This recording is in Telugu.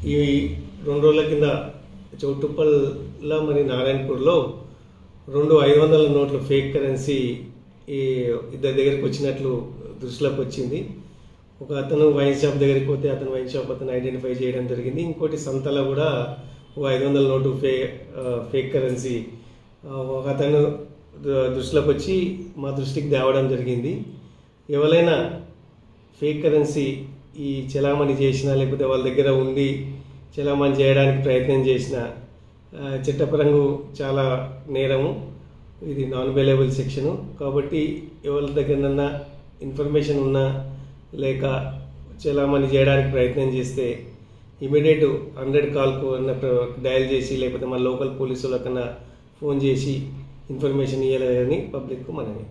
ఈ 2 రోజుల కింద చౌటుప్పల్లో మరి నారాయణపూర్లో 2 500 నోట్ల ఫేక్ కరెన్సీ ఇద్దరి దగ్గరికి వచ్చినట్లు దృష్టిలోకి వచ్చింది. ఒక అతను వైన్ షాప్ దగ్గరికి పోతే అతను వైన్ షాప్ అతను ఐడెంటిఫై చేయడం జరిగింది. ఇంకోటి సంతలో కూడా 500 నోటు ఫేక్ కరెన్సీ ఒక అతను దృష్టిలోకి వచ్చి మా దృష్టికి తేవడం జరిగింది. ఎవరైనా ఫేక్ కరెన్సీ ఈ చలామణి చేసినా లేకపోతే వాళ్ళ దగ్గర ఉండి చలామణి చేయడానికి ప్రయత్నం చేసిన చట్టపరంగా చాలా నేరము. ఇది నాన్ బెయిలబుల్ సెక్షను. కాబట్టి ఎవరి దగ్గరనన్నా ఇన్ఫర్మేషన్ ఉన్నా లేక చలామణి చేయడానికి ప్రయత్నం చేస్తే ఇమీడియట్ 100 కాల్కు డయల్ చేసి లేకపోతే మన లోకల్ పోలీసుల కన్నా ఫోన్ చేసి ఇన్ఫర్మేషన్ ఇవ్వాలని పబ్లిక్కు మనవి.